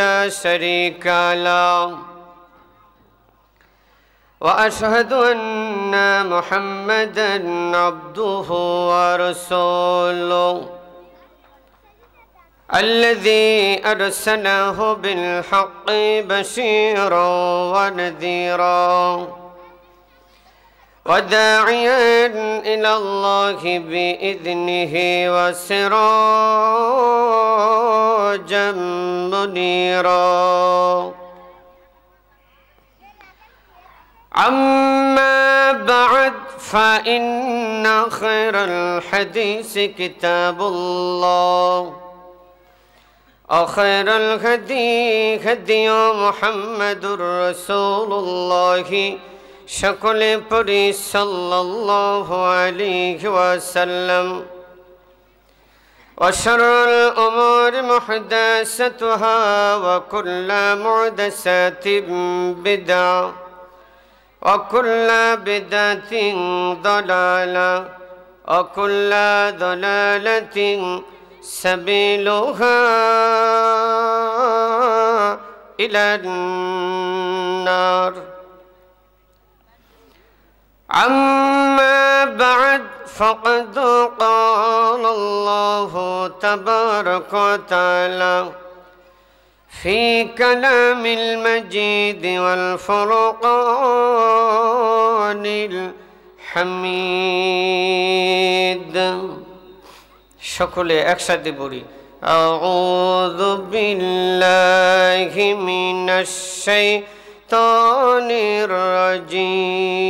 لا شريك له وأشهد أن محمدًا عبده ورسوله الذي أرسله بالحق بشيرا ونذيرا وداعيا إلى الله بإذنه وسراجا منيرا أما بعد فإن خير الحديث كتاب الله وخير الهدي هدي محمد رسول الله সকলে পড়ি সাল্লাল্লাহু আলাইহি ওয়াসাল্লাম وشر الأمور محدثاتها وكل محدثة بدعة وكل بدعة ضلالة وكل ضلالة سبيلها إلى النار أما بعد فقد قال الله تبارك وتعالى في كلام المجيد والفرقان الحميد সকলে একসাথে পড়ি أعوذ بالله من الشيطان الرجيم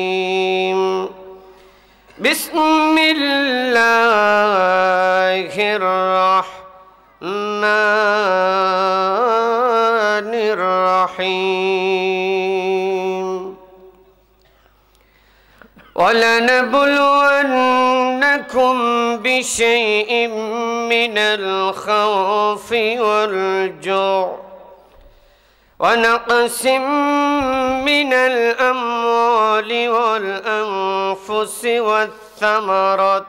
بسم الله الرحمن الرحيم ولنبلونكم بشيء من الخوف والجوع ونقص من الأموال والأنفس والثمرات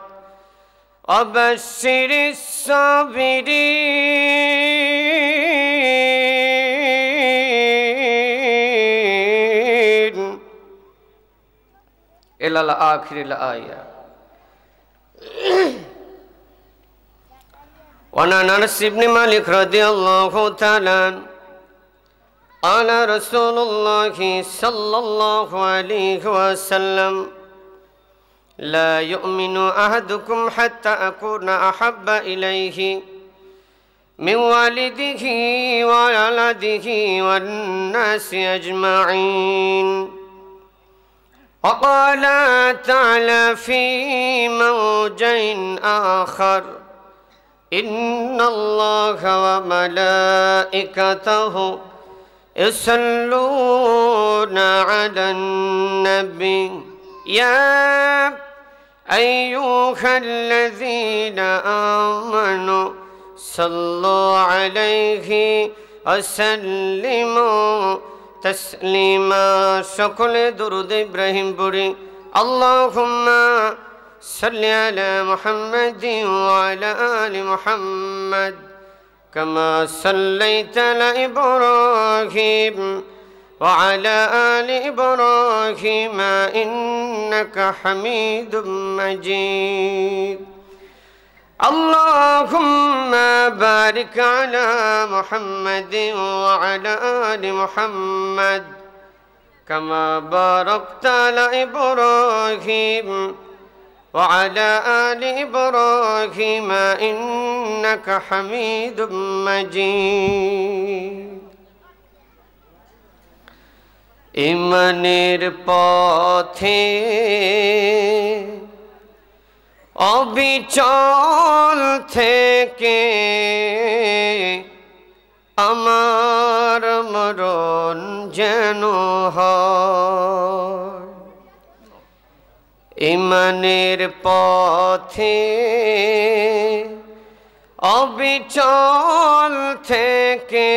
وبشر الصابرين إلى آخر الآية. وعن أنس بن مالك رضي الله تعالى قال رسول الله صلى الله عليه وسلم لا يؤمن أحدكم حتى أكون أحب إليه من والده وولده والناس أجمعين. وقال تعالى في موضع آخر إن الله وملائكته يصلون على النبي يا أيها الذين آمنوا صلوا عليه وسلموا تسليما. সকলে درود إبراهيم পড়ি اللهم صل على محمد وعلى آل محمد كما صليت على إبراهيم وعلى آل إبراهيم إنك حميد مجيد. اللهم بارك على محمد وعلى آل محمد كما باركت على إبراهيم وعلى آل إبراهيم إنك حميد مجيد. ইমানের পথে অবিচল থেকে আমার মরণ যেন হয়। ইমানের পথে অবিচল থেকে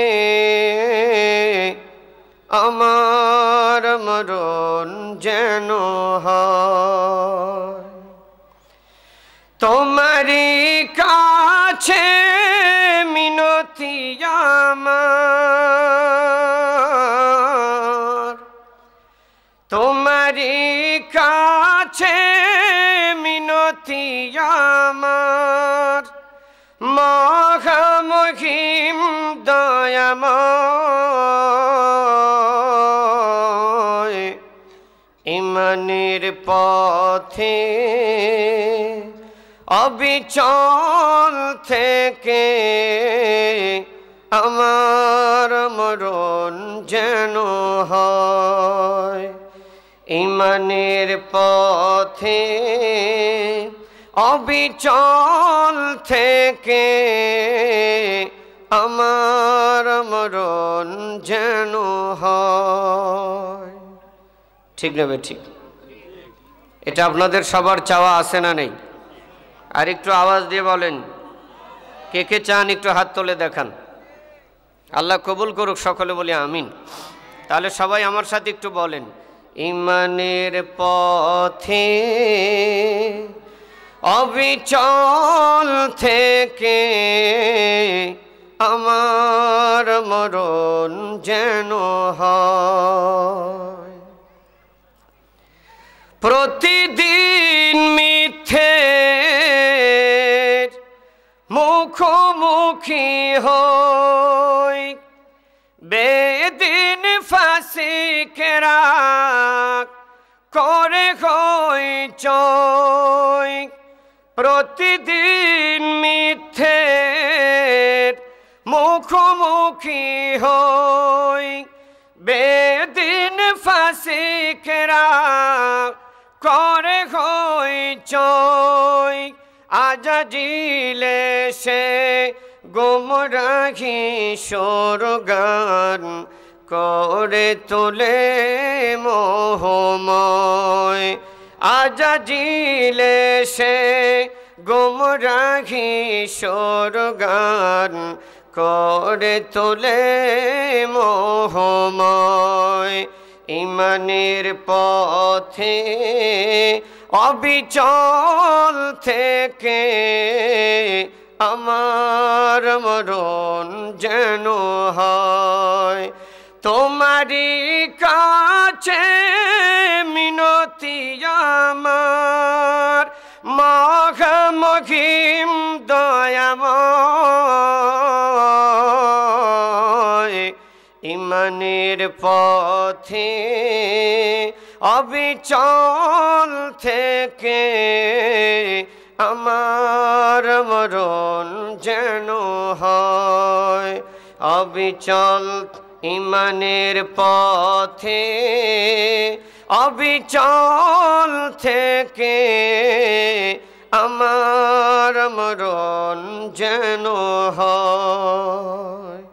আমার মরণ যেন হয়। তোমারই কাছে মিনতি আমার কাছে মিনতি আমার মহামহিম দয়াময় ইমানের পথে অবিচল থেকে আমার মরণ যেন হয়। ইমানের পথে অবিচল থেকে আমার মরণ যেন হয়। ঠিক না ঠিক? এটা আপনাদের সবার চাওয়া আছে না নেই? আর একটু আওয়াজ দিয়ে বলেন, কে কে চান একটু হাত তুলে দেখান। আল্লাহ কবুল করুক, সকলে বলি আমিন। তাহলে সবাই আমার সাথে একটু বলেন, ইমানের পথে অবিচল থেকে আমার মরণ যেন হয়। প্রতিদিন মিথ্যে মুখোমুখি হই, বেদিন ফাসিকেরা করে হই চয়। প্রতিদিন মিথ্যে মুখোমুখি হই, বেদিন ফাসিকেরা করে হই চয়। আজাজিলে সে গুমরাহি সুরগান করে তোলে মোহময়। আজাজিলে সে গুমরাহি সুরগান করে তোলে মোহময়। ইমানের পথে অবিচল থেকে আমার মরণ যেন হয়। তোমারই কাছে মিনতি আমার মহামহিম দয়াময় ইমানের পথে অবিচল থেকে আমার মরণ যেন হয়। অবিচল ইমানের পথে অবিচল থেকে আমার মরণ যেন হয়।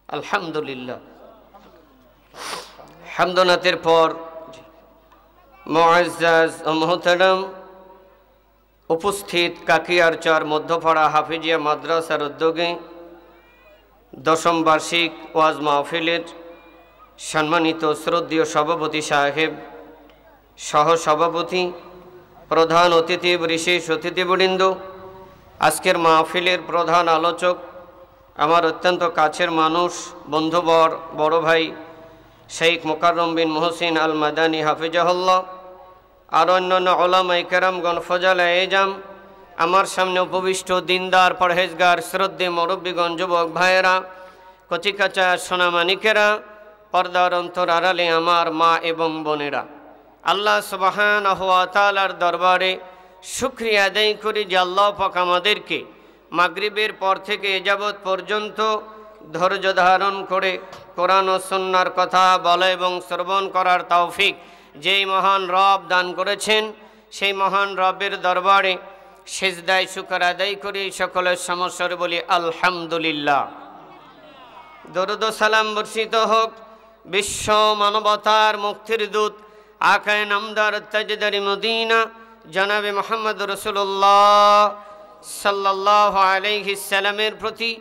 আলহামদুলিল্লাহ। হামদনাতের পর মুআজ্জাজ ও মুহতারাম উপস্থিত কাকিয়ারচর মধ্যপাড়া হাফিজিয়া মাদ্রাসার উদ্যোগে দশম বার্ষিক ওয়াজ মাহফিলের সম্মানিত শ্রদ্ধেয় সভাপতি সাহেব, সহসভাপতি, প্রধান অতিথি, বিশেষ অতিথিবৃন্দ, আজকের মাহফিলের প্রধান আলোচক, আমার অত্যন্ত কাছের মানুষ, বন্ধুবর, বড় ভাই শেখ মোকাররম বিন মুহসিন আল মাদানী হাফিজাহুল্লাহ, আর অন্যান্য ওলামায়ে কেরামগণ, ফজালায়ে এজাম, আমার সামনে উপবিষ্ট দিনদার পরহেজগার শ্রদ্ধেয় মুরব্বীগণ, যুবক ভাইয়েরা, কচিকাচা সোনামানিকেরা, পর্দার অন্তর আড়ালে আমার মা এবং বোনেরা, আল্লাহ সুবহানাহু ওয়া তাআলার দরবারে শুকরিয়া আদায় করি যে আল্লাহ পাক আমাদেরকে মাগরিবের পর থেকে এ যাবৎ পর্যন্ত ধৈর্য ধারণ করে কোরআন ও সুন্নাহর কথা বলা এবং শ্রবণ করার তৌফিক যেই মহান রব দান করেছেন, সেই মহান রবের দরবারে সিজদায় শুকর আদায় করি। সকলের সমস্যার বলি আলহামদুলিল্লাহ। দরুদ ও সালাম বর্ষিত হোক বিশ্ব মানবতার মুক্তির দূত আকায়ে নামদার তাজদারি মদিনা জনাবে মুহাম্মদ রাসূলুল্লাহ সাল্লাল্লাহু আলাইহি সাল্লামের প্রতি।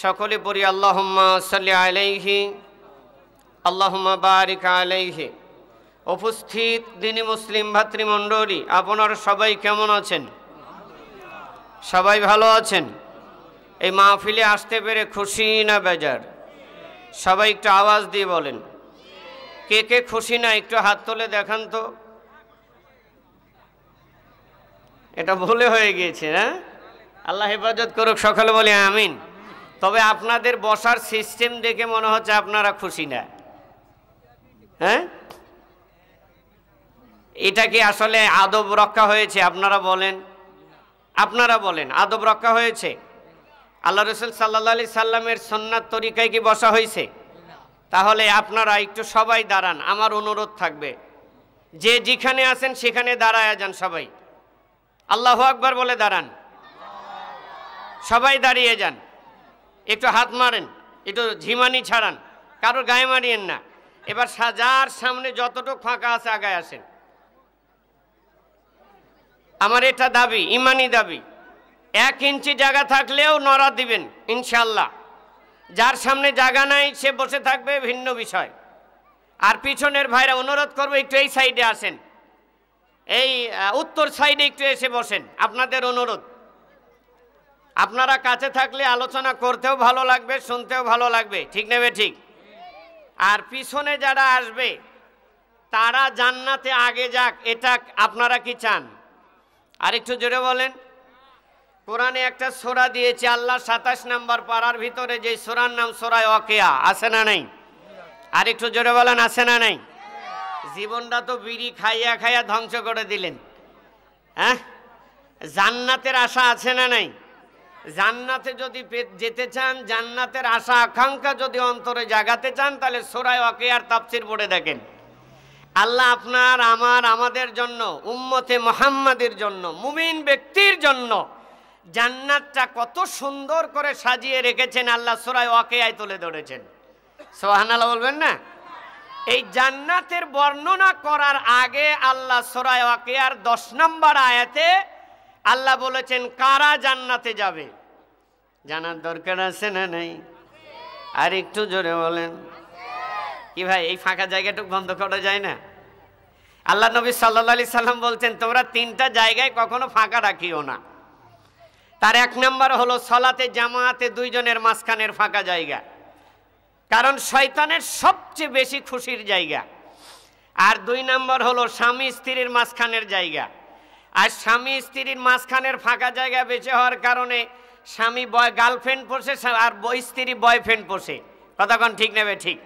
সকলে পড়ি আল্লাহুম্মা সাল্লি আলাইহি আল্লাহুম্মা বারিক আলাইহি। উপস্থিত দিনী মুসলিম ভাতৃমণ্ডলী, আপনারা সবাই কেমন আছেন? সবাই ভালো আছেন? এই মাহফিলে আসতে পেরে খুশি না বেজার? সবাই একটু আওয়াজ দিয়ে বলেন, কে কে খুশি না একটু হাত তুলে দেখান তো। এটা ভুলে হয়ে গিয়েছে। হ্যাঁ, আল্লাহ হেফাজত করুক, সকলে বলি আমিন। তবে আপনাদের বসার সিস্টেম দেখে মনে হচ্ছে আপনারা খুশি না। হ্যাঁ, এটা কি আসলে আদব রক্ষা হয়েছে? আপনারা বলেন, আপনারা বলেন, আদব রক্ষা হয়েছে? আল্লাহ রসুল সাল্লাল্লাহু আলাইহি সাল্লামের সুন্নাত তরিকায় কি বসা হয়েছে? তাহলে আপনারা একটু সবাই দাঁড়ান, আমার অনুরোধ থাকবে, যে যেখানে আছেন সেখানে দাঁড়ায় যান সবাই। আল্লাহু আকবার বলে দাঁড়ান, সবাই দাঁড়িয়ে যান। একটু হাত মারেন, একটু ঝিমানি ছাড়ান, কারোর গায়ে মারিয়েন না। এবার সাজার সামনে যতটুকু ফাঁকা আছে আগায় আসেন। আমার এটা দাবি, ইমানি দাবি, 1 ইঞ্চি জায়গা থাকলেও নড়া দিবেন ইনশাল্লাহ। যার সামনে জায়গা নাই সে বসে থাকবে, ভিন্ন বিষয়। আর পিছনের ভাইরা অনুরোধ করবো একটু এই সাইডে আসেন, এই উত্তর সাইডে একটু এসে বসেন, আপনাদের অনুরোধ। আপনারা কাছে থাকলে আলোচনা করতেও ভালো লাগবে, শুনতেও ভালো লাগবে, ঠিক নেবে ঠিক। আর পিছনে যারা আসবে তারা জান্নাতে আগে যাক, এটা আপনারা কি চান? আর একটু জোরে বলেন। কোরআনে একটা সূরা দিয়েছে আল্লাহ, 27 নম্বর পারার ভিতরে, যে সূরার নাম সূরা ওয়াকিয়া, আছে না নাই? আর একটু জোরে বলেন, আছে না নাই? জীবনটা তো বিড়ি খাইয়া খাইয়া ধ্বংস করে দিলেন। হ্যাঁ, জান্নাতের আশা আছে না নাই? জান্নাতে যদি যেতে চান, জান্নাতের আশা আকাঙ্ক্ষা যদি অন্তরে জাগাতে চান, তাহলে সূরা ওয়াকিয়ার তাফসীর পড়ে দেখেন। আল্লাহ আপনার, আমার, আমাদের জন্য, উম্মতে মুহাম্মাদের জন্য, মুমিন ব্যক্তির জন্য জান্নাতটা কত সুন্দর করে সাজিয়ে রেখেছেন, আল্লাহ সূরা ওয়াকিয়ায় তুলে ধরেছেন। সুবহানাল্লাহ বলবেন না? এই জান্নাতের বর্ণনা করার আগে আল্লাহ সূরা ওয়াকিয়ার 10 নম্বর আয়াতে আল্লাহ বলেছেন কারা জান্নাতে যাবে। জানার দরকার আছে না নাই? আর একটু জোরে বলেন। কি ভাই, এই ফাঁকা জায়গাটুকু বন্ধ করা যায় না? আল্লাহ নবী সাল্লাল্লাহু আলাইহি সাল্লাম বলছেন তোমরা 3টা জায়গায় কখনো ফাঁকা রাখিও না। তার 1 নম্বর হলো সালাতে জামাতে 2 জনের মাঝখানের ফাঁকা জায়গা, কারণ শয়তানের সবচেয়ে বেশি খুশির জায়গা। আর 2 নম্বর হলো স্বামী স্ত্রীর মাঝখানের জায়গা। আর স্বামী স্ত্রীর মাঝখানের ফাঁকা জায়গা বেশি হওয়ার কারণে স্বামী গার্লফ্রেন্ড পোষে আর স্ত্রী বয়ফ্রেন্ড পোষে। কতক্ষণ ঠিক নেবে ঠিক?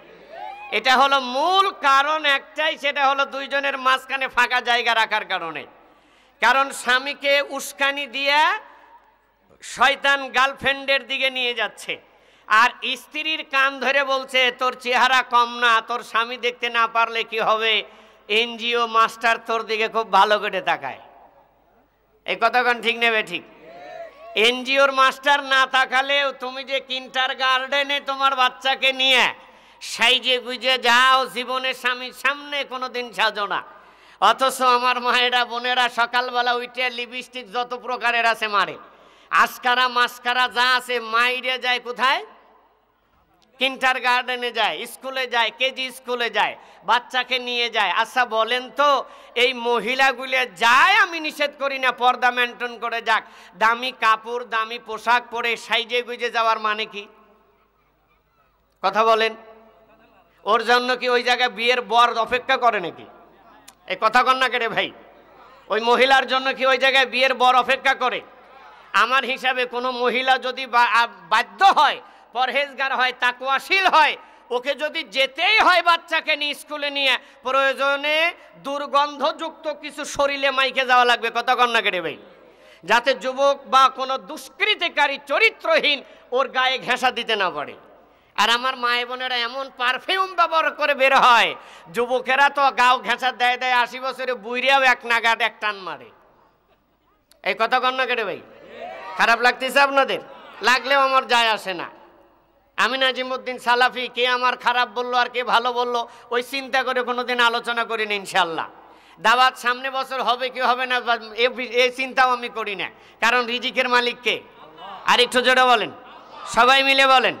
এটা হলো মূল কারণ একটাই, সেটা হলো 2 জনের মাঝখানে ফাঁকা জায়গা রাখার কারণে। কারণ স্বামীকে উস্কানি দিয়ে শয়তান গার্লফ্রেন্ডের দিকে নিয়ে যাচ্ছে, আর স্ত্রীর কান ধরে বলছে তোর চেহারা কম না, তোর স্বামী দেখতে না পারলে কি হবে, এনজিও মাস্টার তোর দিকে খুব ভালো করে তাকায়। এই কতক্ষণ ঠিক নেবে ঠিক? এনজিওর মাস্টার না তাকালেও তুমি যে কিন্ডারগার্টেনে তোমার বাচ্চাকে নিয়ে সাইজে গুজে যাও, জীবনের স্বামীর সামনে কোনোদিন সাজো না। অথচ আমার মায়েরা বোনেরা সকালবেলা উঠে লিপস্টিক যত প্রকারের আছে মারে, আস্কারা মাস্কারা যা আছে মাইরে যায় কোথায়? কিন্ডারগার্টেনে যায়, স্কুলে যায়, কেজি স্কুলে যায়, বাচ্চাকে নিয়ে যায়। আচ্ছা বলেন তো, এই মহিলাগুলো যায়, আমি নিষেধ করি না, পর্দা মেনটেন করে যাক, দামি কাপড় দামি পোশাক পরে সাইজে গুজে যাওয়ার মানে কি? কথা বলেন। ওর জন্য কি ওই জায়গায় বিয়ের বর অপেক্ষা করে নাকি? এই কথা কন না কেটে ভাই, ওই মহিলার জন্য কি ওই জায়গায় বিয়ের বর অপেক্ষা করে? আমার হিসাবে কোনো মহিলা যদি বাধ্য হয়, পরহেজগার হয়, তাকওয়াশীল হয়, ওকে যদি যেতেই হয় বাচ্চাকে নিয়ে স্কুলে নিয়ে, প্রয়োজনে দুর্গন্ধযুক্ত কিছু শরীরে মাইকে যাওয়া লাগবে। কথা কন না কেটে ভাই, যাতে যুবক বা কোনো দুষ্কৃতিকারী চরিত্রহীন ওর গায়ে ঘেঁষা দিতে না পারে। আর আমার মায়ে বোনেরা এমন পারফিউম ব্যবহার করে বের হয়, যুবকেরা তো গাও ঘেঁষা দেয় 80 বছরে বুইড়াও এক নাগাদ এক টান মারে। এই কথা কন না কেটে ভাই? খারাপ লাগতেছে আপনাদের? লাগলেও আমার যায় আসে না। আমি নাজিমউদ্দিন সালাফি, কে আমার খারাপ বললো আর কে ভালো বললো ওই চিন্তা করে কোনোদিন আলোচনা করি না। ইনশাল্লাহ দাওয়াত সামনে বছর হবে কি হবে না এই চিন্তাও আমি করি না, কারণ রিজিকের মালিক কে? আর একটু জোরে বলেন, সবাই মিলে বলেন।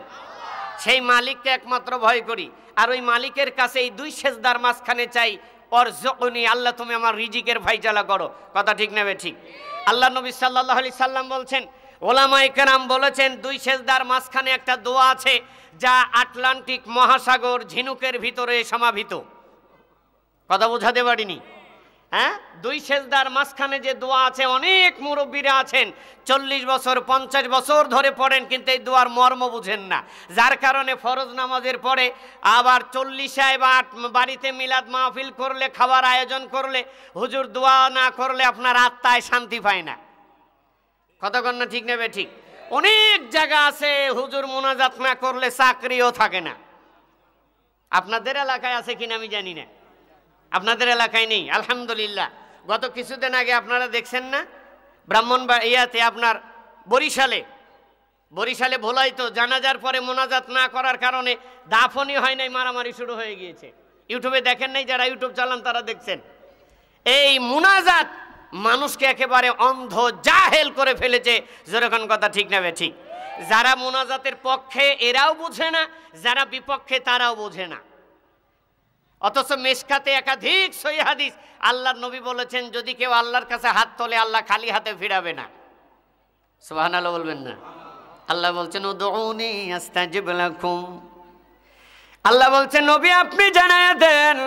সেই মালিককে একমাত্র ভয় করি, আর ওই মালিকের কাছে এই 2 সেজদার মাঝখানে চাই অরজুকনি, আল্লাহ তুমি আমার রিজিকের ফাইসালা করো। কথা ঠিক নেবে ঠিক? আল্লাহ নবী সাল্লাল্লাহু আলাইহি সাল্লাম বলছেন, ওলামায়ে কেরাম বলেছেন 2 সেজদার মাঝখানে একটা দোয়া আছে যা আটলান্টিক মহাসাগর ঝিনুকের ভিতরে সমাহিত। কথা বোঝাতে পারিনি? হ্যাঁ, 2 সেজদার মাঝখানে যে দোয়া আছে, অনেক মুরব্বীরা আছেন 40 বছর 50 বছর ধরে পড়েন, কিন্তু এই দোয়ার মর্ম বুঝেন না, যার কারণে ফরজ নামাজের পরে আবার 40 বা বাড়িতে মিলাদ মাহফিল করলে, খাবার আয়োজন করলে, হুজুর দোয়া না করলে আপনার আত্মায় শান্তি পায় না। কতক্ষণ না ঠিক নেবে ঠিক। অনেক জায়গা আছে হুজুর মোনাজাত না করলে চাকরিও থাকে না। আপনাদের এলাকায় আছে কিনা আমি জানি না, আপনাদের এলাকায় নেই আলহামদুলিল্লাহ। গত কিছুদিন আগে আপনারা দেখছেন না, ব্রাহ্মণবাড়িয়াতে আপনার বরিশালে ভোলাই তো জানাজার পরে মোনাজাত না করার কারণে দাফনই হয় নাই, মারামারি শুরু হয়ে গিয়েছে। ইউটিউবে দেখেন নাই, যারা ইউটিউব চালান তারা দেখছেন। এই মোনাজাত মানুষকে একেবারে অন্ধ জাহেল করে ফেলেছে, যেরকম কথা ঠিক না ঠিক। যারা মোনাজাতের পক্ষে এরাও বোঝে না, যারা বিপক্ষে তারাও বোঝে না। অথচ মেশকাতে একাধিক সহিহ হাদিস আল্লাহর নবী বলেছেন, যদি কেউ আল্লাহর কাছে হাত তোলে আল্লাহ খালি হাতে ফিরাবে না। সুবহানাল্লাহ বলবেন না? আল্লাহ বলছেন উদউনি আস্তাজিব লাকুম। আল্লাহ বলছেন নবী আপনি জানায়া দেন,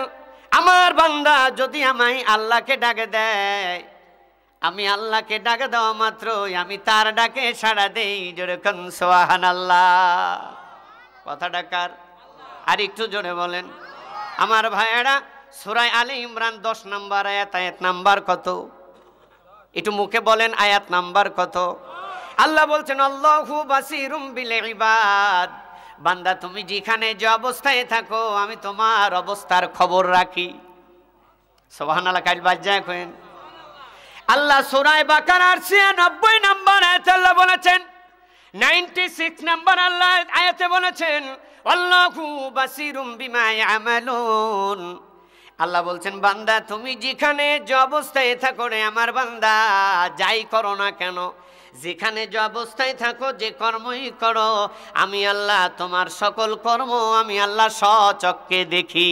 আমার বান্দা যদি আমায় আল্লাহকে ডাকে দেয়, আমি আল্লাহকে ডাকে দেওয়া মাত্রই আমি তার ডাকে সাড়া দেই। জোরে কোন সুবহানাল্লাহ। কথাটা কার? আর একটু জোরে বলেন। আমার ভাইয়েরা, সূরা আলে ইমরান 10 নম্বর আয়াত, আয়াত নাম্বার কত? একটু মুখে বলেন, আয়াত নাম্বার কত? আল্লাহ বলছেন আল্লাহু বাসিরুম বিল ইবাদ। বান্দা তুমি যেখানে যে অবস্থায় থাকো আমি তোমার অবস্থার খবর রাখি। সুবহানাল্লাহ। কাল বাজ্জায় কইন আল্লাহ সূরা বাকারার 96 নম্বর আয়াতে আল্লাহ বলেছেন, 96 নম্বর আল্লাহ আয়াতে বলেছেন আল্লাহু বাসিরুম বিমা ইয়ামালুন। আল্লাহ বলছেন বান্দা তুমি যেখানে যে অবস্থায় থাকো রে আমার বান্দা, যাই করো না কেন, যেখানে যে অবস্থায় থাকো, যে কর্মই করো, আমি আল্লাহ তোমার সকল কর্ম আমি আল্লাহ স্বচক্ষে দেখি।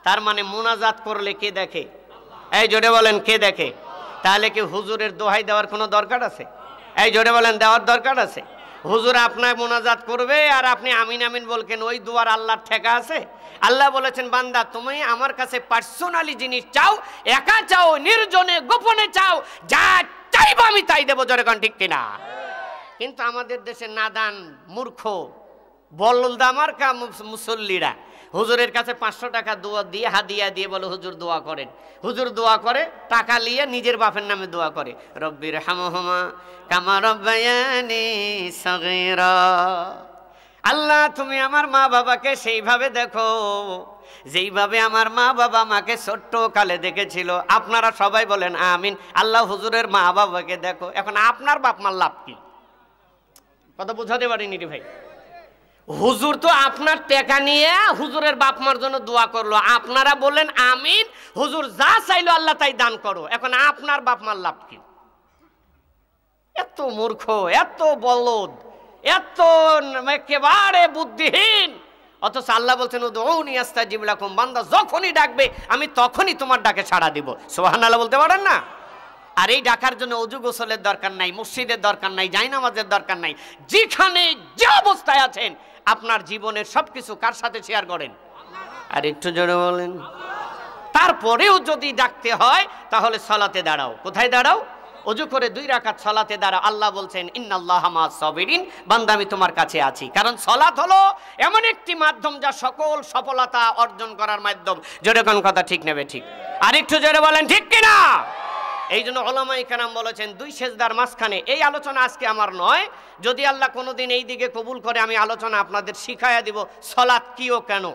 তার মানে মোনাজাত করলে কে দেখে? এই জোরে বলেন, কে দেখে? তাহলে কি হুজুরের দোহাই দেওয়ার কোনো দরকার আছে? এই জোরে বলেন, দেওয়ার দরকার আছে? হুজুর আপনার মোনাজাত করবে আর আপনি আমিন আমিন বলকেন, ওই দুয়ার আল্লাহর ঠেকা আছে? আল্লাহ বলেছেন বান্দা তুমি আমার কাছে পার্সোনালি জিনিস চাও, একা চাও, নির্জনে গোপনে চাও, যা চাইবো আমি তাই দেবো। জোরে কোন ঠিক কিনা? কিন্তু আমাদের দেশে নাদান মূর্খ বলদামার কা মুসল্লিরা হুজুরের কাছে 500 টাকা দোয়া দিয়ে হাদিয়া দিয়ে বলে হুজুর দোয়া করেন। হুজুর দোয়া করে, টাকা নিয়ে নিজের বাপের নামে দোয়া করে, রব্বির হামহুমা কামা রব্বায়ানি সগীরা। আল্লাহ তুমি আমার মা বাবাকে সেইভাবে দেখো যেইভাবে আমার মা বাবা আমাকে ছোট্ট কালে দেখেছিল। আপনারা সবাই বলেন আমিন। আল্লাহ হুজুরের মা বাবাকে দেখো। এখন আপনার বাপ মার লাভ কি? কথা বোঝাতে পারিনি রে ভাই। হুজুর তো আপনার টাকা নিয়ে হুজুরের বাপ মার জন্য দোয়া করলো, আপনারা বললেন আমিন, হুজুর যা চাইলো আল্লাহ তাই দান করো। এখন আপনার বাপ মার লাভ কি? এত মূর্খ, এত বলদ, এত একেবারে বুদ্ধিহীন। অথচ আল্লাহ বলছেন উদউনি আস্তাজিব লাকুম, বান্দা যখনই ডাকবে আমি তখনই তোমার ডাকে সাড়া দিব। সুবহানাল্লাহ বলতে পারেন না? আর এই ডাকার জন্য ওযু গোসলের দরকার নাই, মসজিদের দরকার নাই, জায়নামাজের দরকার নাই। যেখানে যে অবস্থায় আছেন আপনার জীবনের সবকিছু কার সাথে শেয়ার করেন? আর একটু জোরে বলেন। তারপরেও যদি ডাকতে হয় তাহলে সালাতে দাঁড়াও। কোথায় দাঁড়াও? ওযু করে 2 রাকাত সালাতে দাঁড়াও। আল্লাহ বলছেন ইন্নাল্লাহা মা'আস সাবিরিন, বান্দা আমি তোমার কাছে আছি। কারণ সালাত হলো এমন একটি মাধ্যম যা সকল সফলতা অর্জন করার মাধ্যম। জোরে কোন কথা ঠিক নেবে ঠিক? আর একটু জোরে বলেন ঠিক কিনা? এই জন্য ওলামায়ে কেরাম বলেছেন 2 সেজদার মাঝখানে। এই আলোচনা আজকে আমার নয়, যদি আল্লাহ কোনোদিন এই দিকে কবুল করে আমি আলোচনা আপনাদের শিখাইয়া দিব সালাত কি ও কেন।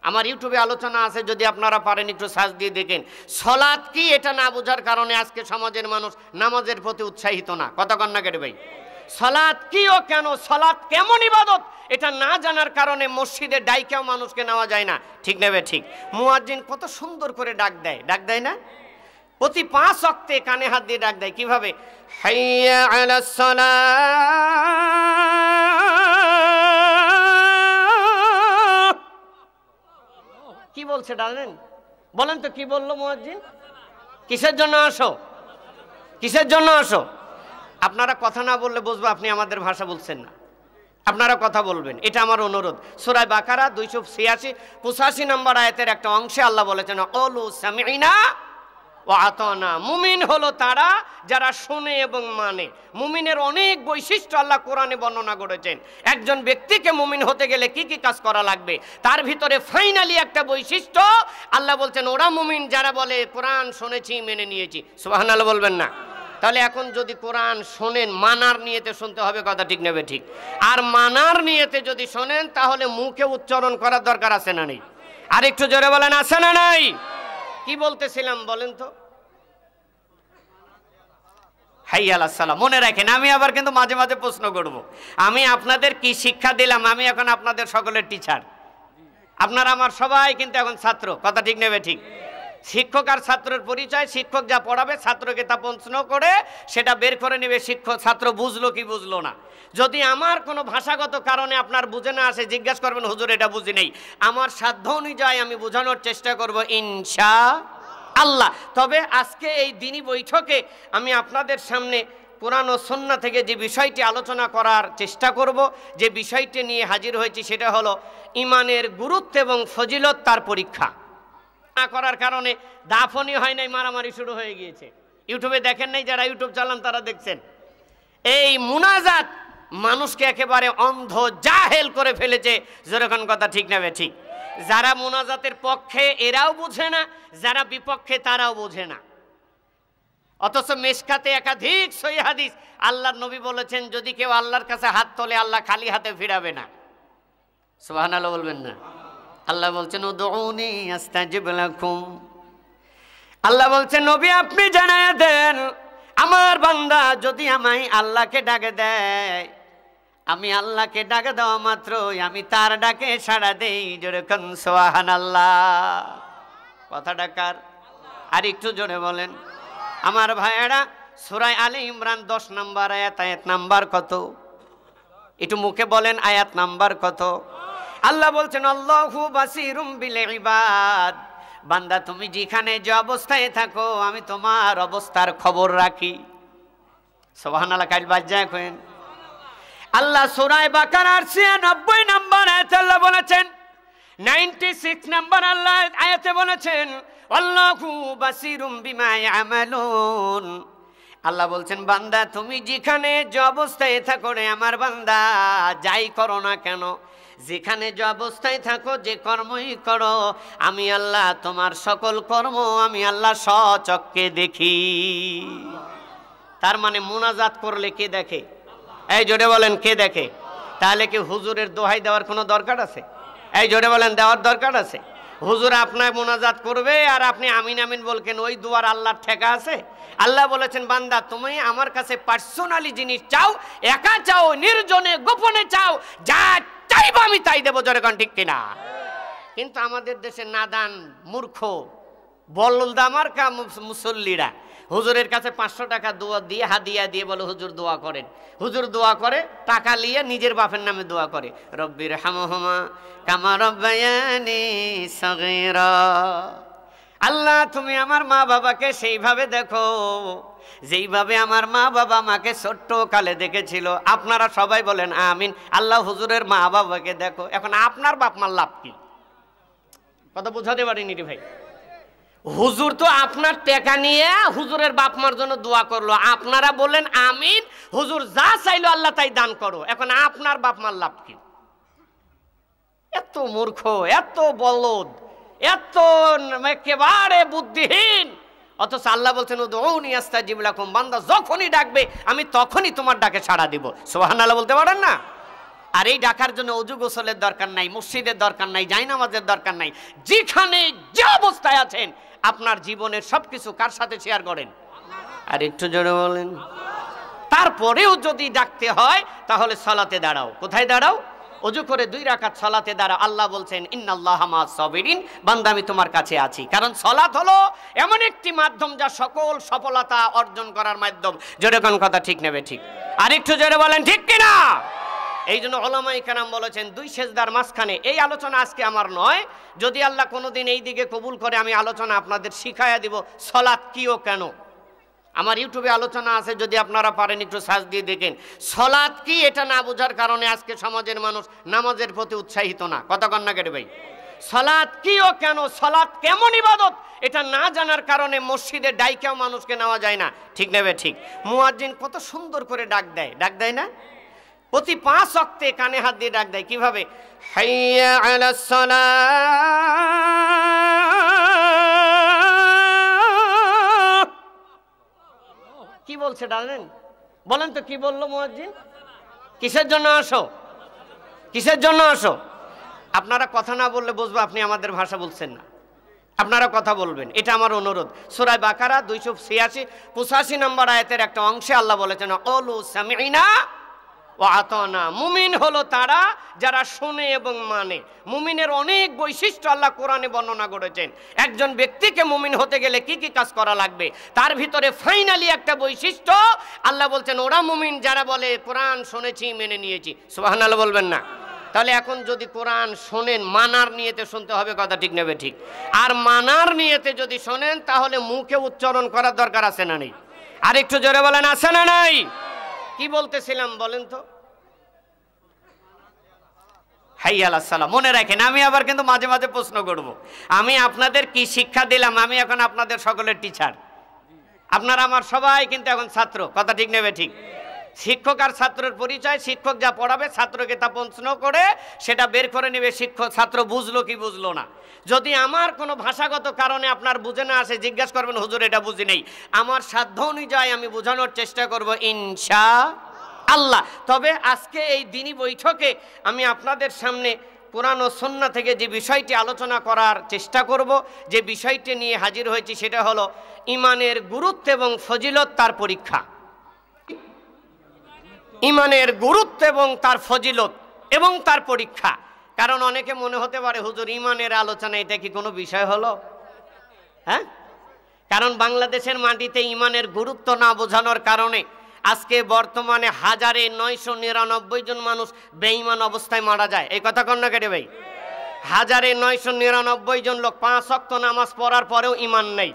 আমার ইউটিউবে আলোচনা আছে, যদি আপনারা পারেন একটু সার্চ দিয়ে দেখেন। সালাত কি এটা না বোঝার কারণে আজকে সমাজের মানুষ নামাজের প্রতি উৎসাহিত না। কথা কন না কেটে ভাই? সালাত কি ও কেন, সালাত কেমন ইবাদত, এটা না জানার কারণে মসজিদে ডাইকেও মানুষকে নেওয়া যায় না। ঠিক নেবে ঠিক? মুয়াজ্জিন কত সুন্দর করে ডাক দেয় না? প্রতি 5 ওয়াক্তে কানে হাত দিয়ে ডাক দেয়। কিভাবে? হাইয়া আলাস সালাহ। কি বলছে জানেন? বলেন তো কি বললো মুয়াজ্জিন? কিসের জন্য আসো? কিসের জন্য আসো? আপনারা কথা না বললে বুঝবো আপনি আমাদের ভাষা বলছেন না। আপনারা কথা বলবেন, এটা আমার অনুরোধ। সূরা বাকারা 286-85 নম্বর আয়াতের একটা অংশে আল্লাহ বলেছেন ক্বালু সামি'না ওয়া আতানা। মুমিন হলো তারা যারা শোনে এবং মানে। মুমিনের অনেক বৈশিষ্ট্য আল্লাহ কোরআনে বর্ণনা করেছেন। একজন ব্যক্তিকে মুমিন হতে গেলে কি কি কাজ করা লাগবে, তার ভিতরে ফাইনালি একটা বৈশিষ্ট্য আল্লাহ বলছেন ওরা মুমিন যারা বলে কোরআন শুনেছি মেনে নিয়েছি। সুবহানাল্লাহ বলবেন না? তাহলে এখন যদি কোরআন শোনেন, মানার নিয়তে শুনতে হবে, কথা ঠিক নেবে ঠিক। আর মানার নিয়তে যদি শোনেন তাহলে মুখে উচ্চারণ করার দরকার আছে না নেই? আর একটু জোরে বলেন, আছে না নাই? কি বলতেছিলাম বলেন তো? হাইয়া আলাস সালাম। মনে রাখেন, আমি আবার কিন্তু মাঝে মাঝে প্রশ্ন করব, আমি আপনাদের কি শিক্ষা দিলাম? আমি এখন আপনাদের সকলের টিচার, আপনারা আমার সবাই কিন্তু এখন ছাত্র, কথা ঠিক নেবে ঠিক। শিক্ষক আর ছাত্রের পরিচয়, শিক্ষক যা পড়াবে ছাত্রকে তা প্রশ্ন করে সেটা বের করে নেবে শিক্ষক, ছাত্র বুঝলো কি বুঝলো না। যদি আমার কোনো ভাষাগত কারণে আপনার বুঝে না আসে, জিজ্ঞাসা করবেন হুজুর এটা বুঝি নেই, আমার সাধ্য অনুযায়ী আমি বোঝানোর চেষ্টা করব ইনশাআল্লাহ। তবে আজকে এই দিনী বৈঠকে আমি আপনাদের সামনে কোরআন ও সুন্নাহ থেকে যে বিষয়টি আলোচনা করার চেষ্টা করব, যে বিষয়টি নিয়ে হাজির হয়েছি সেটা হলো ইমানের গুরুত্ব এবং ফজিলত, তার পরীক্ষা না করার কারণে দাফনই হয় নাই, মারামারি শুরু হয়ে গিয়েছে। ইউটিউবে দেখেন নাই? যারা ইউটিউব চালান তারা দেখছেন। এই মুনাজাত মানুষকে একেবারে অন্ধ জাহেল করে ফেলেছে, যেরকম কথা ঠিক নেবে ঠিক। যারা মুনাজাতের পক্ষে এরাও বোঝে না, যারা বিপক্ষে তারাও বোঝে না। অথচ মেশকাতে একাধিক সহিহ হাদিস আল্লাহর নবী বলেছেন যদি কেউ আল্লাহর কাছে হাত তোলে আল্লাহ খালি হাতে ফিরাবে না। সুবহানাল্লাহ বলবেন না? আল্লাহ বলছেন উদউনি আস্তাজিব লাকুম। আল্লাহ বলছেন নবী আপনি জানায়া দেন আমার বান্দা যদি আমায় আল্লাহকে ডাকে দেয়, আমি আল্লাহকে ডাকে দেওয়া মাত্রই আমি তার ডাকে সাড়া দেই। জোরে কোন সুবহানাল্লাহ। কথা ডাকার আর একটু জোরে বলেন আমার ভাইয়েরা। সূরা আলে ইমরান 10 নম্বর আয়াত, আয়াত নাম্বার কত? একটু মুখে বলেন আয়াত নাম্বার কত? আল্লাহ বলছেন আল্লাহু বাসিরুম বিল ইবাদ। বান্দা তুমি যেখানে যে অবস্থায় থাকো আমি তোমার অবস্থার খবর রাখি। সুবহানাল্লাহ। কাল বাজ্জা কইন আল্লাহ সূরা বাকারার 96 নম্বর আয়াতে আল্লাহ বলেছেন, 96 নম্বর আল্লাহ আয়াতে বলেছেন আল্লাহু বাসিরুম বিমা ইয়ামালুন। আল্লাহ বলছেন বান্দা তুমি যেখানে যে অবস্থায় থাকো রে আমার বান্দা, যাই করো না কেন, যেখানে যে অবস্থায় থাকো, যে কর্মই করো, আমি আল্লাহ তোমার সকল কর্ম আমি আল্লাহ স্বচক্ষে দেখি। তার মানে মুনাজাত করলে কে দেখে? এই জোরে বলেন কে দেখে? তাহলে কি হুজুরের দোহাই দেওয়ার কোনো দরকার আছে? এই জোরে বলেন দেওয়ার দরকার আছে? হুজুর আপনার মুনাজাত করবে আর আপনি আমিন আমিন বলকেন, ওই দুয়ার আল্লাহর ঠেকা আছে? আল্লাহ বলেছেন বান্দা তুমি আমার কাছে পার্সোনালি জিনিস চাও, একা চাও, নির্জনে গোপনে চাও, যা চাইবো আমি তাই দেবো। জোরে কোন ঠিক কিনা? কিন্তু আমাদের দেশে নাদান মূর্খ বলদামার কা মুসল্লিরা হুজুরের কাছে 500 টাকা দোয়া দিয়ে হাদিয়া দিয়ে বলে হুজুর দোয়া করেন। হুজুর দোয়া করে, টাকা নিয়ে নিজের বাপের নামে দোয়া করে, রব্বির হামহুমা কামা রব্বায়ানি সগীরা। আল্লাহ তুমি আমার মা বাবাকে সেইভাবে দেখো যেইভাবে আমার মা বাবা আমাকে ছোট্ট কালে দেখেছিল। আপনারা সবাই বলেন আমিন। আল্লাহ হুজুরের মা বাবাকে দেখো। এখন আপনার বাপ মার লাভ কি? কথা বোঝাতে পারিনি রে ভাই। হুজুর তো আপনার টাকা নিয়ে হুজুরের বাপ মার জন্য দোয়া করলো, আপনারা বললেন আমিন, হুজুর যা চাইলো আল্লাহ তাই দান করো। এখন আপনার বাপ মার লাভ কি? এত মূর্খ, এত বলদ, এত একেবারে বুদ্ধিহীন। অথচ আল্লাহ বলছেন উদউনি আস্তাজিব লাকুম। বান্দা যখনই ডাকবে আমি তখনই তোমার ডাকে সাড়া দিব। সুবহানাল্লাহ বলতে পারেন না? আর এই ডাকার জন্য ওযু গোসলের দরকার নাই, মসজিদের দরকার নাই, জায়নামাজের দরকার নাই। যেখানে যে অবস্থায় আছেন আপনার জীবনের সবকিছু কার সাথে শেয়ার করেন? আর একটু জোরে বলেন। তারপরেও যদি ডাকতে হয় তাহলে সালাতে দাঁড়াও। কোথায় দাঁড়াও? ওযু করে 2 রাকাত সালাতে দাঁড়াও। আল্লাহ বলছেন ইন্নাল্লাহা মা'আস সাবিরিন। বান্দা আমি তোমার কাছে আছি। কারণ সালাত হলো এমন একটি মাধ্যম যা সকল সফলতা অর্জন করার মাধ্যম। জোরে কোন কথা ঠিক নেবে ঠিক? আর একটু জোরে বলেন ঠিক কিনা? এই জন্য উলামায়ে কেরাম বলেছেন 2 সেজদার মাঝখানে। এই আলোচনা আজকে আমার নয়, যদি আল্লাহ কোনোদিন এই দিকে কবুল করে আমি আলোচনা আপনাদের শিখাইয়া দিব সালাত কি ও কেন। আমার ইউটিউবে আলোচনা আছে, যদি আপনারা পারেন একটু সার্চ দিয়ে দেখেন। সালাত কি এটা না বোঝার কারণে আজকে সমাজের মানুষ নামাজের প্রতি উৎসাহিত না। কথা কন না কেটে ভাই? সালাত কি ও কেন, সালাত কেমন ইবাদত এটা না জানার কারণে মসজিদে ডাইকেও মানুষকে নেওয়া যায় না। ঠিক নেবে ঠিক? মুয়াজ্জিন কত সুন্দর করে ডাক দেয় না? প্রতি 5 ওয়াক্তে কানে হাত দিয়ে ডাক দেয়। কিভাবে? হাইয়া আলাস সালাহ। কি বলছে জানেন? বলেন তো কি বললো মুয়াজ্জিন? কিসের জন্য আসো? কিসের জন্য আসো? আপনারা কথা না বললে বুঝবো আপনি আমাদের ভাষা বলছেন না। আপনারা কথা বলবেন, এটা আমার অনুরোধ। সূরা বাকারা 286-85 নম্বর আয়াতের একটা অংশে আল্লাহ বলেছেন ক্বালু সামি'না ওয়া আতানা। মুমিন হলো তারা যারা শুনে এবং মানে। মুমিনের অনেক বৈশিষ্ট্য আল্লাহ কোরআনে বর্ণনা করেছেন। একজন ব্যক্তিকে মুমিন হতে গেলে কি কি কাজ করা লাগবে, তার ভিতরে ফাইনালি একটা বৈশিষ্ট্য আল্লাহ বলছেন ওরা মুমিন যারা বলে কোরআন শুনেছি মেনে নিয়েছি। সুবহানাল্লাহ বলবেন না? তাহলে এখন যদি কোরআন শোনেন, মানার নিয়তে শুনতে হবে, কথা ঠিক নেবে ঠিক? আর মানার নিয়তে যদি শোনেন তাহলে মুখে উচ্চারণ করার দরকার আছে না নেই? আর একটু জোরে বলেন, আছে না নাই? কি বলতেছিলাম বলেন তো? হাইয়া আলাস সালাহ। মনে রাখেন, আমি আবার কিন্তু মাঝে মাঝে প্রশ্ন করব, আমি আপনাদের কি শিক্ষা দিলাম? আমি এখন আপনাদের সকলের টিচার, আপনারা আমার সবাই কিন্তু এখন ছাত্র। কথা ঠিক নেবে ঠিক? শিক্ষক আর ছাত্রের পরিচয়, শিক্ষক যা পড়াবে ছাত্রকে তা প্রশ্ন করে সেটা বের করে নেবে শিক্ষক, ছাত্র বুঝলো কি বুঝলো না। যদি আমার কোনো ভাষাগত কারণে আপনার বুঝে না আসে, জিজ্ঞাসা করবেন হুজুর এটা বুঝি নেই, আমার সাধ্য অনুযায়ী আমি বোঝানোর চেষ্টা করব ইনশাআল্লাহ। তবে আজকে এই দিনী বৈঠকে আমি আপনাদের সামনে কোরআন ও সুন্নাহ থেকে যে বিষয়টি আলোচনা করার চেষ্টা করব, যে বিষয়টি নিয়ে হাজির হয়েছি সেটা হলো ঈমানের গুরুত্ব এবং ফজিলত, তার পরীক্ষা। ঈমানের গুরুত্ব এবং তার ফজিলত এবং তার পরীক্ষা। কারণ অনেকে মনে হতে পারে হুজুর ঈমানের আলোচনা এটা কি কোনো বিষয় হলো? হ্যাঁ, কারণ বাংলাদেশের মাটিতে ঈমানের গুরুত্ব না বোঝানোর কারণে আজকে বর্তমানে 1999 জন মানুষ বেঈমান অবস্থায় মারা যায়। এই কথা কন না কেটে ভাই? 1999 জন লোক 5 ওয়াক্ত নামাজ পড়ার পরেও ঈমান নেই।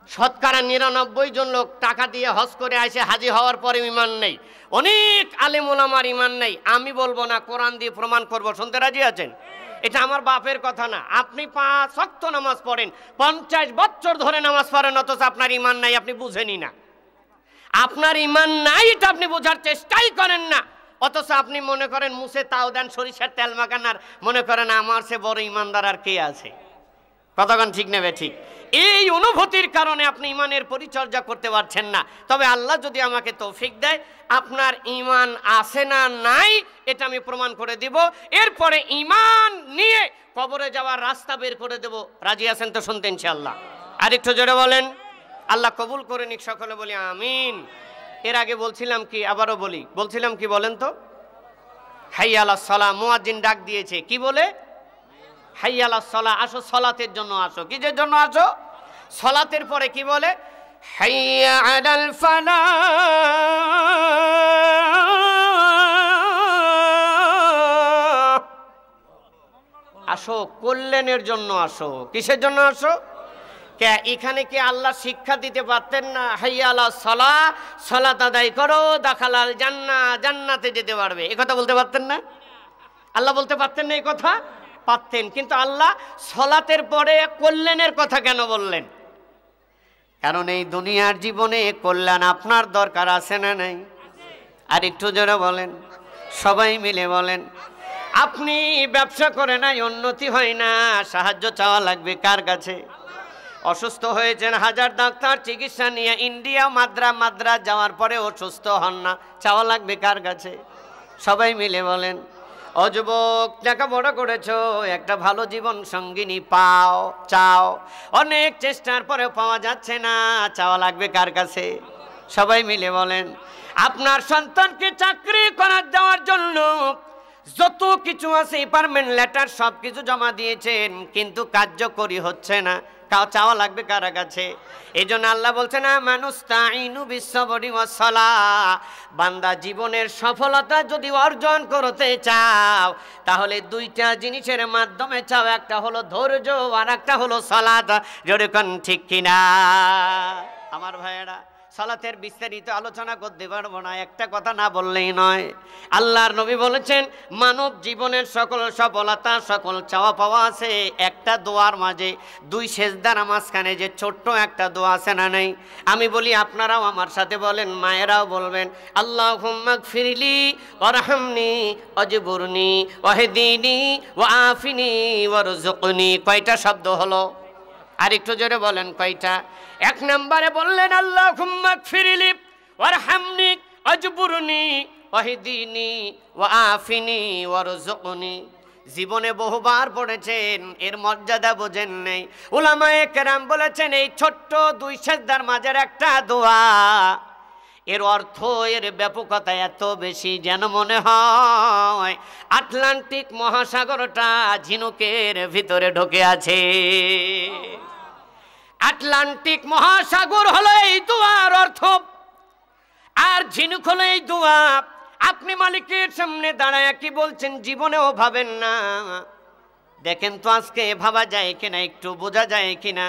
শতকরা 99 জন লোক টাকা দিয়ে হজ করে আসে, হাজি হওয়ার পরে ঈমান নেই। অনেক আলেম ওলামার ঈমান নেই। আমি বলবো না, কোরআন দিয়ে প্রমাণ করব। শুনতে রাজি আছেন? এটা আমার বাপের কথা না। আপনি 5 ওয়াক্ত নামাজ পড়েন, 50 বছর ধরে নামাজ পড়েন, অথচ আপনার ঈমান নাই, আপনি বুঝেনি না। আপনার ঈমান নাই এটা আপনি বোঝার চেষ্টাই করেন না, অথচ আপনি মনে করেন মুছে তাও দেন, সরিষার তেল মাখান, আর মনে করেন আমার সে বড় ঈমানদার আর কে আছে। কতক্ষণ ঠিক নেবে ঠিক? এই অনুভূতির কারণে আপনি ঈমানের পরিচর্যা করতে পারছেন না। তবে আল্লাহ যদি আমাকে তৌফিক দেয়, আপনার ঈমান আছে না নাই এটা আমি প্রমাণ করে দিব। এরপরে ঈমান নিয়ে কবরে যাওয়ার রাস্তা বের করে দেব। রাজি আছেন তো শুনতে ইনশাআল্লাহ? আর একটু জোরে বলেন। আল্লাহ কবুল করে নিক, সকলে বলি আমিন। এর আগে বলছিলাম কি, আবারও বলছিলাম কি বলেন তো? হাইয়া আলাস সালাহ। মুয়াজ্জিন ডাক দিয়েছে কি বলে? হাইয়া আলাস সালাহ। আসো সালাতের জন্য আসো। কিসের জন্য আসো? সালাতের পরে কি বলে? হাইয়া আলাল ফালাহ। আসো কল্যাণের জন্য আসো। কিসের জন্য আসো? কে এখানে কি আল্লাহ শিক্ষা দিতে পারতেন না? হাইয়া আলাস সালাহ, সালাত আদায় করো, দাখালাল জান্নাহ, জান্নাতে যেতে পারবে, এই কথা বলতে পারতেন না? আল্লাহ বলতে পারতেন না এই কথা? পারতেন। কিন্তু আল্লাহ সালাতের পরে কল্যাণের কথা কেন বললেন? কারণ এই দুনিয়ার জীবনে কল্যাণ আপনার দরকার আছে না নাই? আর একটু জোরে বলেন, সবাই মিলে বলেন। আপনি ব্যবসা করে নাই, উন্নতি হয় না, সাহায্য চাওয়া লাগবে কার কাছে? অসুস্থ হয়েছেন, হাজার ডাক্তার চিকিৎসা নিয়ে ইন্ডিয়া মাদ্রাজ যাওয়ার পরে অসুস্থ হন না, চাওয়া লাগবে কার কাছে? সবাই মিলে বলেন। ও যুবক, লেখাপড়া করেছো, একটা ভালো জীবন সঙ্গিনী চাও, অনেক চেষ্টার পরেও পাওয়া যাচ্ছে না, চাওয়া লাগবে কার কাছে? সবাই মিলে বলেন। আপনার সন্তানকে চাকরি করার দেওয়ার জন্য যত কিছু আছে, অ্যাপয়েন্টমেন্ট লেটার সব কিছু জমা দিয়েছেন, কিন্তু কার্যকরী হচ্ছে না, চাওয়া লাগবে কার কাছে? এই জন্য আল্লাহ বলছেন আমানুস্তাইনু বিসসবরি ওয়াসসালাহ, বান্দা জীবনের সফলতা যদি অর্জন করতে চাও তাহলে দুইটা জিনিসের মাধ্যমে চাও, একটা হলো ধৈর্য আর একটা হলো সালাত। জোরে কোন ঠিক কিনা? আমার ভাইয়েরা, সালাতের বিস্তারিত আলোচনা করতে পারবো না, একটা কথা না বললেই নয়। আল্লাহর নবী বলেছেন মানব জীবনের সকল সফলতা, সকল চাওয়া পাওয়া আছে একটা দোয়ার মাঝে, দুই সেজদার মাঝখানে যে ছোট্ট একটা দোয়া আছে না নেই? আমি বলি, আপনারাও আমার সাথে বলেন, মায়েরাও বলবেন, আল্লাহুম্মা গফিরলি ওয়ারহামনি ওয়াজবুরনি ওয়াহদিনি ওয়াআফিনি ওয়ারযুকনি। কয়টা শব্দ হলো? আর একটু জোরে বলেন কয়টা? এক নম্বরে বললেন আল্লাহুম্মা গফিরলি ওয়ারহামনি ওয়াজবুরনি ওয়াহদিনি ওয়াআফিনি ওয়ারযুকনি। জীবনে বহুবার পড়েছেন, এর মর্যাদা বোঝেন নাই। উলামায়ে কেরাম বলেছেন এই ছোট্ট দুই সেজদার মাঝের একটা দোয়া, এর অর্থ, এর ব্যাপকতা এত বেশি যেন মনে হয় আটলান্টিক মহাসাগরটা ঝিনুকের ভিতরে ঢুকে আছে। আটলান্টিক মহাসাগর হলো এই দোয়ার অর্থ, আর ঝিনুক হলো এই দোয়া। আপনি মালিকের সামনে দাঁড়ায় কি বলছেন জীবনেও ভাবেন না। দেখেন তো আজকে ভাবা যায় কিনা, একটু বোঝা যায় কিনা?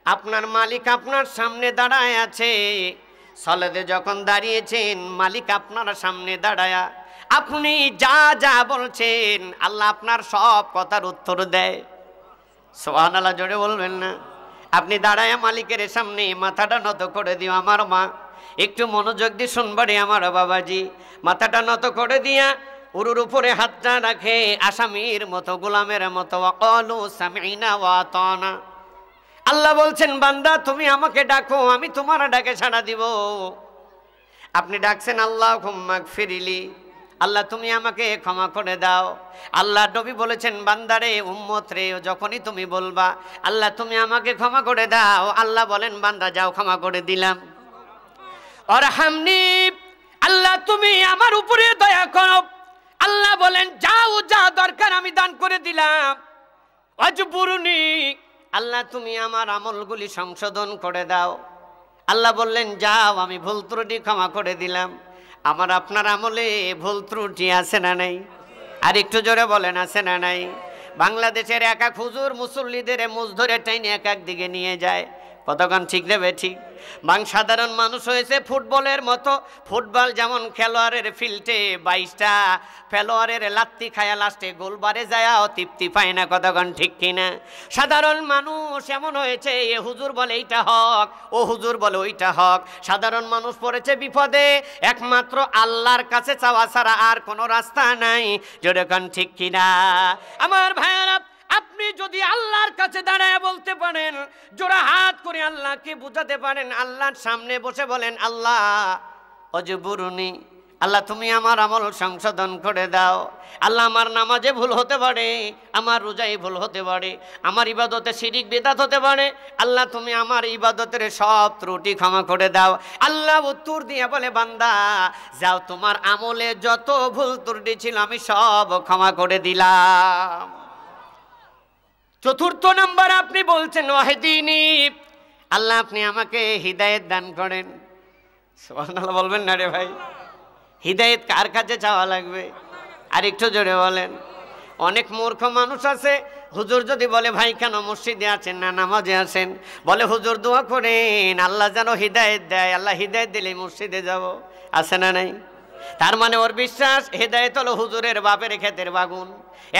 আপনার মালিক আপনার সামনে দাঁড়ায় আছে, সলাতে যখন দাঁড়িয়েছেন মালিক আপনার সামনে দাঁড়ায়া আপনি যা যা বলছেন আল্লাহ আপনার সব কথার উত্তর দেয়। সুবহানাল্লাহ, জোরে বলবেন না? আপনি দাঁড়ায় মালিকের সামনে মাথাটা নত করে দিও। আমার মা, একটু মনোযোগ দিয়ে শুনবারে আমার বাবাজি, মাথাটা নত করে দিয়া উরুর উপরে হাতটা রাখে আসামির মতো, গোলামের মতো। ওয়াকালু সামি'না ওয়া আতানা। আল্লাহ বলছেন বান্দা তুমি আমাকে ডাকো, আমি তোমার ডাকে সাড়া দিব। আপনি ডাকছেন আল্লাহুম্মা গফিরলি, আল্লাহ তুমি আমাকে ক্ষমা করে দাও। আল্লাহ নবী বলেছেন বান্দারে, উম্মত রে, যখনই তুমি বলবা আল্লাহ তুমি আমাকে ক্ষমা করে দাও, আল্লাহ বলেন বান্দা যাও ক্ষমা করে দিলাম। ওয়ারহামনি, আল্লাহ তুমি আমার উপরে দয়া করো, আল্লাহ বলেন যাও, যা দরকার আমি দান করে দিলাম। ওয়াজবুরনি, আল্লাহ তুমি আমার আমলগুলি সংশোধন করে দাও। আল্লাহ বললেন যাও, আমি ভুল ত্রুটি ক্ষমা করে দিলাম। আমার আপনার আমলে ভুল ত্রুটি আছে না নাই? আর একটু জোরে বলেন আছে না নাই? বাংলাদেশের এক এক হুজুর মুসল্লিদের মুজ ধরে টাইনে এক এক দিকে নিয়ে যায়। কতক্ষণ ঠিক দেবে? ঠিক। সাধারণ মানুষ হয়েছে ফুটবলের মতো। ফুটবল যেমন খেলোয়াড়ের ফিল্ডে 22টা খেলোয়াড়ের লাত্তি খায়া লাস্টে গোলবারে যায় তৃপ্তি পায় না। কতক্ষণ ঠিক কিনা? সাধারণ মানুষ এমন হয়েছে, এ হুজুর বলে এইটা হক, ও হুজুর বলে ওইটা হক। সাধারণ মানুষ পড়েছে বিপদে, একমাত্র আল্লাহর কাছে চাওয়া ছাড়া আর কোনো রাস্তা নাই। যেরকম ঠিক কিনা? আমার ভাইয়ারা, আপনি যদি আল্লাহর কাছে দাঁড়ায় বলতে পারেন, জোড়া হাত করে আল্লাহকে বুঝাতে পারেন, আল্লাহর সামনে বসে বলেন আল্লাহ ওয়াজবুরনি, আল্লাহ তুমি আমার আমল সংশোধন করে দাও। আল্লাহ আমার নামাজে ভুল হতে পারে, আমার রোজায় ভুল হতে পারে, আমার ইবাদতে শিরিক বিদআত হতে পারে, আল্লাহ তুমি আমার ইবাদতের সব ত্রুটি ক্ষমা করে দাও। আল্লাহ উত্তর দিয়ে বলে বান্দা যাও, তোমার আমলে যত ভুল ত্রুটি ছিল আমি সব ক্ষমা করে দিলাম। চতুর্থ নম্বর আপনি বলছেন ওয়াহদিনি, আল্লাহ আপনি আমাকে হিদায়াত দান করেন। সুবহানাল্লাহ বলবেন না রে ভাই? হিদায়াত কার কাছে চাওয়া লাগবে? আর একটু জোরে বলেন। অনেক মূর্খ মানুষ আছে, হুজুর যদি বলে ভাই কেন মসজিদে আছেন না নামাজে আছেন, বলে হুজুর দোয়া করেন আল্লাহ যেন হিদায়াত দেয়, আল্লাহ হিদায়াত দিলে মসজিদে যাব। আছে না নাই? তার মানে ওর বিশ্বাস হিদায়াত হলো হুজুরের বাপের ক্ষেতের বাগুন,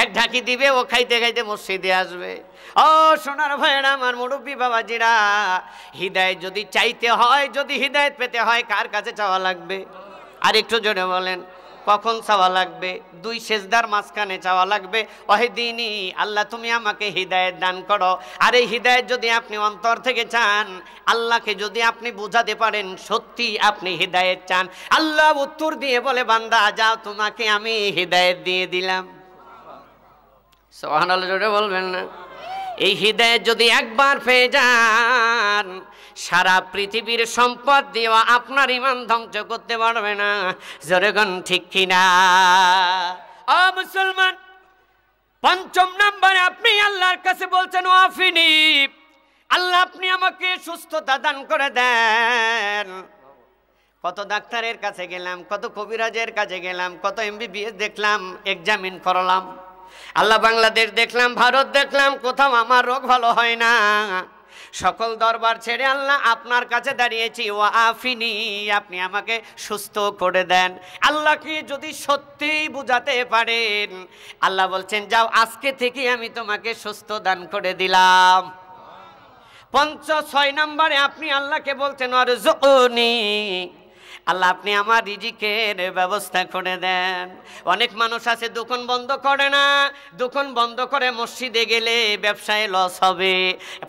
এক ঢাকি দিবে, ও খাইতে খাইতে মসজিদে আসবে। ও সোনার ভাইয়েরা, আমার মুরব্বী বাবাজিরা, হিদায়াত যদি চাইতে হয়, যদি হিদায়াত পেতে হয় কার কাছে চাওয়া লাগবে? আর একটু জোরে বলেন। কখন চাওয়া লাগবে? দুই সেজদার মাঝখানে চাওয়া লাগবে। ওয়াহদিনি, আল্লাহ তুমি আমাকে হিদায়াত দান করো। আর এই হিদায়াত যদি আপনি অন্তর থেকে চান, আল্লাহকে যদি আপনি বুঝাতে পারেন সত্যি আপনি হিদায়াত চান, আল্লাহ উত্তর দিয়ে বলে বান্দা যাও, তোমাকে আমি হিদায়াত দিয়ে দিলাম। সুবহানাল্লাহ, জোরে বলবেন না? এই হিদায়াত যদি একবার পেয়ে যান, সারা পৃথিবীর সম্পদ দেওয়া আপনার ঈমান ধ্বংস করতে পারবে না। জোরেগণ ঠিক কিনা? ও মুসলমান, পঞ্চম নম্বরে আপনি আল্লাহর কাছে বলছেন ওয়াফিনি, আল্লাহ আপনি আমাকে সুস্থতা দান করে দেন। কত ডাক্তারের কাছে গেলাম, কত কবিরাজের কাছে গেলাম, কত MBBS দেখলাম, এক্সামিন করলাম। আল্লাহ বাংলাদেশ দেখলাম, ভারত দেখলাম, কোথাও আমার রোগ ভালো হয় না। সকল দরবার ছেড়ে আল্লাহ আপনার কাছে দাঁড়িয়েছি, ওয়া আফিনি, আপনি আমাকে সুস্থ করে দেন। আল্লাহকে যদি সত্যি বুঝাতে পারেন, আল্লাহ বলছেন যাও আজকে থেকে আমি তোমাকে সুস্থ দান করে দিলাম। 6 নম্বরে আপনি আল্লাহকে বলছেন ওয়ারযুকনি, আল্লাহ আপনি আমার রিজিকের ব্যবস্থা করে দেন। অনেক মানুষ আছে দোকান বন্ধ করে না, দোকান বন্ধ করে মসজিদে গেলে ব্যবসায় লস হবে,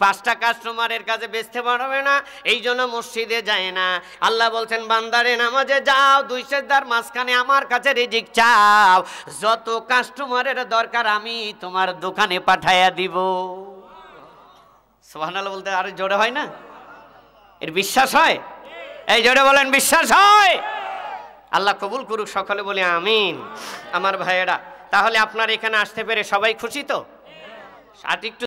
5টা কাস্টমারের কাছে বেচতে পারবে না, এই জন্য মসজিদে যায় না। আল্লাহ বলছেন বান্দারে নামাজে যাও, 2 সেজদার মাঝখানে আমার কাছে রিজিক চাও, যত কাস্টমারের দরকার আমি তোমার দোকানে পাঠাইয়া দিব। সুবহানাল্লাহ বলতে আরো জোরে হয় না? এর বিশ্বাস হয়? এই জোরে বলেন বিশ্বাস হয়? আল্লাহ কবুল করুক, সকলে বলি আমিন। আমার ভাইয়েরা, তাহলে আপনার এখানে আসতে পেরে সবাই খুশি তো? আর একটু